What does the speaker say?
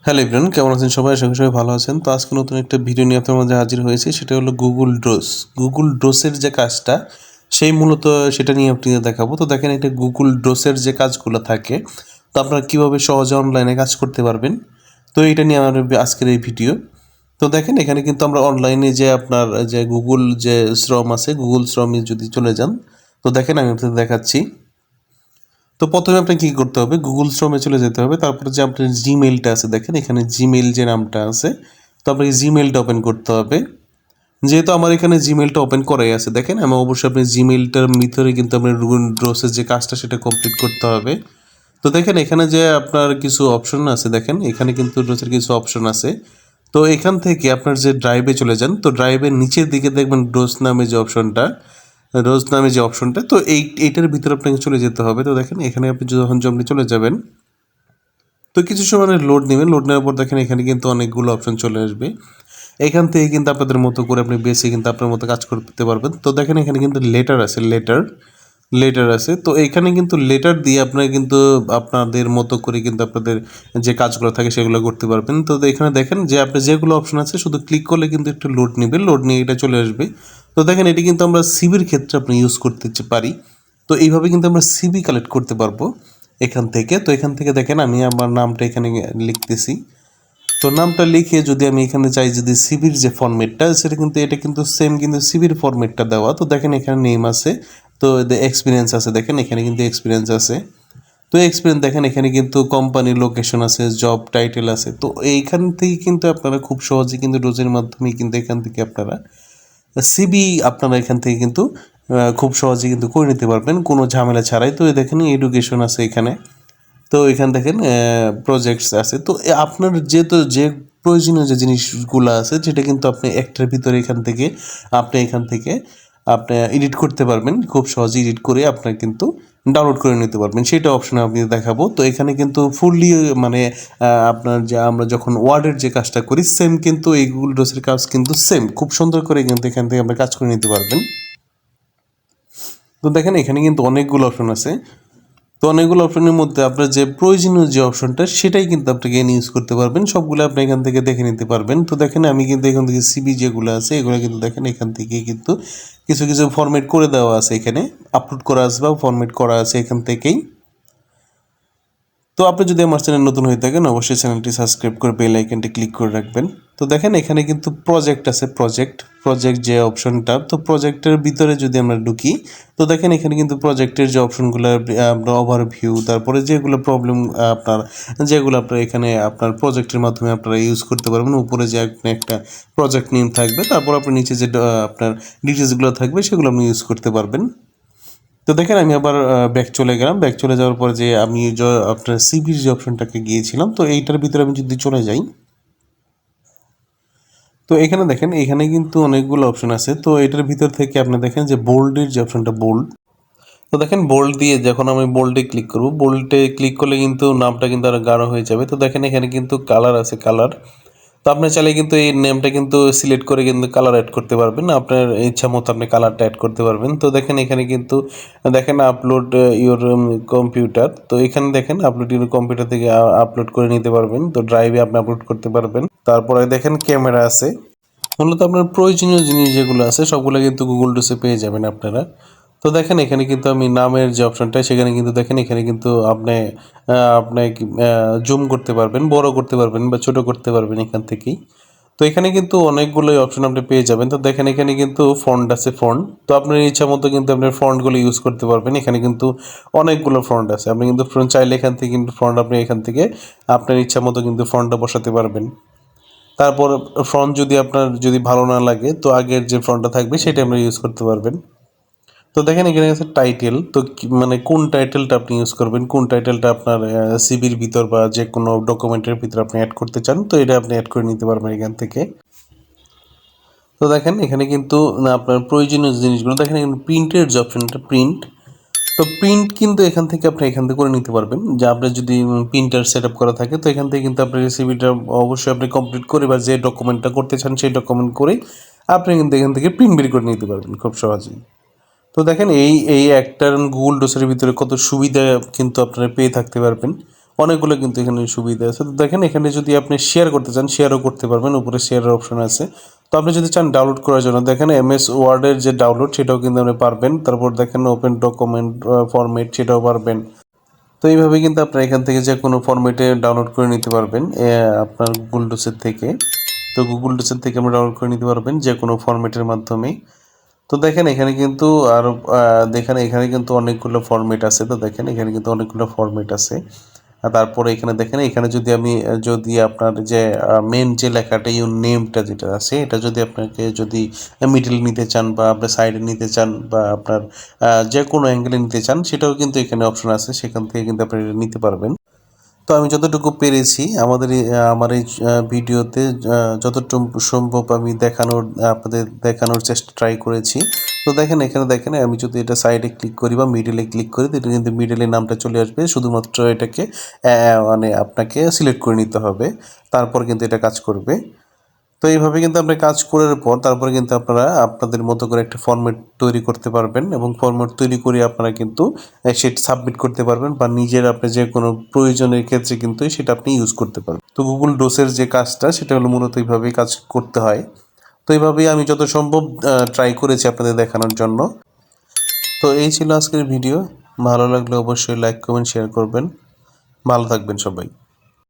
Hello everyone, কেমন আছেন সবাই? আশা করি সবাই ভালো আছেন। তো আজকে নতুন একটা ভিডিও নিয়ে আপনার মাঝে হাজির হয়েছি। সেটা হলো গুগল ড্রোসের যে কাজটা, সেই মূলত সেটা নিয়ে আপনাদের দেখাবো। তো দেখেন, এটা গুগল ড্রোসের যে কাজগুলো থাকে, তো আপনারা কীভাবে সহজে অনলাইনে কাজ করতে পারবেন, তো এটা নিয়ে আমার আজকের এই ভিডিও। তো দেখেন, এখানে কিন্তু আমরা অনলাইনে যে আপনার যে গুগল যে শ্রম আছে, গুগল শ্রমে যদি চলে যান, তো দেখেন আমি আপনাদের দেখাচ্ছি। তো প্রথমে আপনাকে কী করতে হবে, গুগল শ্রমে চলে যেতে হবে। তারপরে যে আপনার জিমেইলটা আছে, দেখেন এখানে জিমেইল যে নামটা আছে, তো আপনাকে জিমেইলটা ওপেন করতে হবে। যেহেতু আমার এখানে জিমেইলটা ওপেন করাই আছে, দেখেন আমি অবশ্যই আপনি জিমেইলটার ভিতরে কিন্তু আপনার গুগল ড্রোসের যে কাজটা সেটা কমপ্লিট করতে হবে। তো দেখেন এখানে যে আপনার কিছু অপশন আছে, দেখেন এখানে কিন্তু ড্রোসের কিছু অপশন আছে। তো এখান থেকে আপনার যে ড্রাইভে চলে যান, তো ড্রাইভের নিচের দিকে দেখবেন রোজ নামে যে অপশনটা, তো এইটার ভিতরে আপনাকে চলে যেতে হবে। তো দেখেন এখানে আপনি যখন জমলে চলে যাবেন, তো কিছু সময় লোড নেবেন। লোড নেওয়ার পর দেখেন এখানে কিন্তু অনেকগুলো অপশন চলে আসবে। এখান থেকে কিন্তু আপনাদের মতো করে আপনি বেছে কিন্তু আপনার মতো কাজ করতে পারবেন। তো দেখেন এখানে কিন্তু লেটার আছে। তো এখানে কিন্তু লেটার দিয়ে আপনারা কিন্তু আপনাদের মতো করে কিন্তু আপনাদের যে কাজগুলো থাকে সেগুলো করতে পারবেন। তো এখানে দেখেন যে আপনি যেগুলো অপশন আছে শুধু ক্লিক করলে কিন্তু একটু লোড নেবে, লোড নিয়ে এটা চলে আসবে। তো দেখেন এটি কিন্তু আমরা সিভির ক্ষেত্রে আপনি ইউজ করতে পারি। তো এইভাবে কিন্তু আমরা সিভি কালেক্ট করতে পারবো এখান থেকে। তো এখান থেকে দেখেন আমি আমার নামটা এখানে লিখতেছি। তো নামটা লিখে যদি আমি এখানে চাই, যদি সিভির যে ফরম্যাটটা সেটা কিন্তু এটা কিন্তু সেম কিন্তু সিভির ফরম্যাটটা দেওয়া। তো দেখেন এখানে নেম আছে, তো এক্সপিরিয়েন্স আছে, দেখেন এখানে কিন্তু এক্সপিরিয়েন্স আছে। তো এক্সপিরিয়েন্স দেখেন এখানে কিন্তু কোম্পানি লোকেশন আছে, জব টাইটেল আছে। তো এইখান থেকে কিন্তু আপনারা খুব সহজে কিন্তু রোজের মাধ্যমে কিন্তু এখান থেকে আপনারা সিবি আপনারা এখান থেকে কিন্তু খুব সহজে কিন্তু করে নিতে পারবেন কোনো ঝামেলা ছাড়াই। তো দেখেন এডুকেশন আছে এখানে, তো এখানে দেখেন প্রজেক্টস আছে। তো আপনার যে প্রয়োজনীয় যে জিনিসগুলো আছে সেটা কিন্তু আপনি একটার ভিতরে এখান থেকে আপনি এডিট করতে পারবেন, খুব সহজে এডিট করে আপনার কিন্তু ডাউনলোড করে নিতে পারবেন। সেটা অপশনে আপনি দেখাবো। তো এখানে কিন্তু ফুললি মানে আপনার যে আমরা যখন ওয়ার্ডের যে কাজটা করি সেম কিন্তু এই গুগল ড্রোসের কাজ কিন্তু সেম খুব সুন্দর করে কিন্তু এখান থেকে আপনি কাজ করে নিতে পারবেন। তো দেখেন এখানে কিন্তু অনেকগুলো অপশন আছে। তো অনেকগুলো অপশনের মধ্যে আপনার যে প্রয়োজনীয় যে অপশনটা সেটাই কিন্তু আপনি এখানে ইউজ করতে পারবেন। সবগুলো আপনি এখান থেকে দেখে নিতে পারবেন। তো দেখেন আমি কিন্তু এখান থেকে সিবি যেগুলো আছে এগুলো কিন্তু দেখেন এখান থেকে কিন্তু কিছু কিছু ফরম্যাট করে দেওয়া আছে, এখানে আপলোড করা আছে বা ফরম্যাট করা আছে এখান থেকেই। তো আপনি যদি আমার চ্যানেল নতুন হয়ে থাকেন অবশ্যই চ্যানেলটি সাবস্ক্রাইব করে বেল আইকনটি ক্লিক করে রাখবেন। তো দেখেন এখানে কিন্তু প্রজেক্ট আছে, প্রজেক্ট যে অপশনটা, তো প্রজেক্টের ভিতরে যদি আমরা ঢুকি, তো দেখেন এখানে কিন্তু প্রজেক্টের যে অপশনগুলো আপনার ওভারভিউ, তারপরে যেগুলো আপনার এখানে আপনার প্রজেক্টের মাধ্যমে আপনারা ইউজ করতে পারবেন। উপরে যে একটা প্রজেক্ট নেম থাকবে, তারপর আপনার নিচে যে আপনার ডিটেলসগুলো থাকবে সেগুলো আপনি ইউজ করতে পারবেন। তো দেখেন আমি আবার ব্যাক চলে গেলাম। ব্যাক চলে যাওয়ার পরে যে আমি আপনার সিভির যে অপশনটাকে গিয়েছিলাম, তো এইটার ভিতরে আমি যদি চলে যাই, তো এখানে দেখেন এখানে কিন্তু অনেকগুলো অপশন আছে। তো এটার ভিতর থেকে আপনি দেখেন যে বোল্ডের যে অপশনটা, বোল্ড, তো দেখেন বোল্ড দিয়ে যখন আমি বোল্ডে ক্লিক করব, বোল্ডে ক্লিক করলে কিন্তু নামটা কিন্তু আরো গাঢ় হয়ে যাবে। তো দেখেন এখানে কিন্তু কালার আছে, কালার। তো আপনি চাইলে কিন্তু এই নেমটা কিন্তু সিলেক্ট করে কিন্তু কালার অ্যাড করতে পারবেন, আপনার ইচ্ছা মতো আপনি কালারটা অ্যাড করতে পারবেন। তো দেখেন এখানে কিন্তু দেখেন আপলোড ইউর কম্পিউটার, তো এখানে দেখেন আপলোড ইউর কম্পিউটার থেকে আপলোড করে নিতে পারবেন। তো ড্রাইভে আপনি আপলোড করতে পারবেন। তারপরে দেখেন ক্যামেরা আছে। মূলত আপনার প্রয়োজনীয় জিনিস যেগুলো আছে সবগুলো কিন্তু গুগল ডোসে পেয়ে যাবেন আপনারা। তো দেখেন এখানে কিন্তু আমি নামের যে অপশনটা সেখানে কিন্তু দেখেন এখানে কিন্তু আপনি জুম করতে পারবেন, বড় করতে পারবেন বা ছোট করতে পারবেন এখান থেকেই। তো এখানে কিন্তু অনেকগুলোই অপশন আপনি পেয়ে যাবেন। তো দেখেন এখানে কিন্তু ফন্ট আছে, ফন্ট, তো আপনার ইচ্ছা মতো কিন্তু আপনার ফন্টগুলো ইউজ করতে পারবেন। এখানে কিন্তু অনেকগুলো ফন্ট আছে, আপনি কিন্তু ফ্রন্ট চাইলে এখান থেকে কিন্তু ফন্ট আপনি এখান থেকে আপনার ইচ্ছা মতো কিন্তু ফন্টটা বসাতে পারবেন। তারপর ফন্ট যদি আপনার যদি ভালো না লাগে, তো আগের যে ফন্টটা থাকবে সেটা আপনি ইউজ করতে পারবেন। তো দেখেন এখানে আছে টাইটেল, তো মানে কোন টাইটেলটা আপনি ইউজ করবেন, কোন টাইটেলটা আপনার সিভির ভিতর বা যে কোনো ডকুমেন্টের ভিতর আপনি অ্যাড করতে চান, তো এটা আপনি অ্যাড করে নিতে পারবেন এখান থেকে। তো দেখেন এখানে কিন্তু আপনার প্রয়োজনীয় জিনিসগুলো দেখেন, এখানে প্রিন্টের যে অপশনটা, প্রিন্ট, তো প্রিন্ট কিন্তু এখান থেকে করে নিতে পারবেন। যে আপনার যদি প্রিন্টার সেট আপ করা থাকে, তো এখান থেকে কিন্তু আপনার রেসিপিটা অবশ্যই আপনি কমপ্লিট করে বা যে ডকুমেন্টটা করতে চান সেই ডকুমেন্ট করে আপনি কিন্তু এখান থেকে প্রিন্ট বের করে নিতে পারবেন খুব সহজেই। তো দেখেন এই একটা গুগল ডোসের ভিতরে কত সুবিধা কিন্তু আপনারা পেয়ে থাকতে পারবেন। অনেকগুলো কিন্তু এখানে সুবিধা আছে। তো দেখেন এখানে যদি আপনি শেয়ার করতে চান শেয়ারও করতে পারবেন, উপরে শেয়ারের অপশন আছে। তো আপনি যদি চান ডাউনলোড করার জন্য দেখেন এমএস ওয়ার্ডের যে ডাউনলোড সেটাও কিন্তু আপনি পারবেন। তারপর দেখেন ওপেন ডকুমেন্ট ফরম্যাট সেটাও পারবেন। তো এইভাবে কিন্তু আপনারা এখান থেকে যে কোনো ফরম্যাটে ডাউনলোড করে নিতে পারবেন আপনার গুগল ডোসের থেকে। তো গুগল ডোসের থেকে আপনি ডাউনলোড করে নিতে পারবেন যে কোনো ফরম্যাটের মাধ্যমে। তো দেখেন এখানে কিন্তু আরও দেখেন এখানে কিন্তু অনেকগুলো ফরম্যাট আছে। তো দেখেন এখানে কিন্তু অনেকগুলো ফরম্যাট আছে। আর তারপরে এখানে দেখেন এখানে যদি আমি যদি আপনার যে মেন যে লেখাটা ইউর নেমটা যেটা আছে এটা যদি আপনাকে যদি মিডল নিতে চান বা আপনার সাইডে নিতে চান বা আপনার যে কোনো অ্যাঙ্গেলে নিতে চান সেটাও কিন্তু এখানে অপশন আছে, সেখান থেকে কিন্তু আপনি এটা নিতে পারবেন। তো আমি যতটুকু পেরেছি আমার এই ভিডিওতে যতটুকু সম্ভব আমি আপনাদের দেখানোর চেষ্টা ট্রাই করেছি। তো দেখেন এখানে দেখেন আমি যদি এটা সাইডে ক্লিক করি বা মিডলে ক্লিক করি, তো এটা কিন্তু মিডলের নামটা চলে আসবে। শুধুমাত্র এটাকে মানে আপনাকে সিলেক্ট করে নিতে হবে, তারপর কিন্তু এটা কাজ করবে। তো এইভাবে কিন্তু আপনি কাজ করার পর তারপরে কিন্তু আপনারা আপনাদের মতো করে একটা ফরম্যাট তৈরি করতে পারবেন, এবং ফরম্যাট তৈরি করে আপনারা কিন্তু সেটা সাবমিট করতে পারবেন বা নিজের আপনি যে কোনো প্রয়োজনের ক্ষেত্রে কিন্তু সেটা আপনি ইউজ করতে পারবেন। তো গুগল ডোসের যে কাজটা সেটা হলো মূলত এইভাবেই কাজ করতে হয়। তো এইভাবেই আমি যত সম্ভব ট্রাই করেছি আপনাদের দেখানোর জন্য। তো এই ছিল আজকের ভিডিও। ভালো লাগলে অবশ্যই লাইক কমেন্ট শেয়ার করবেন। ভালো থাকবেন সবাই।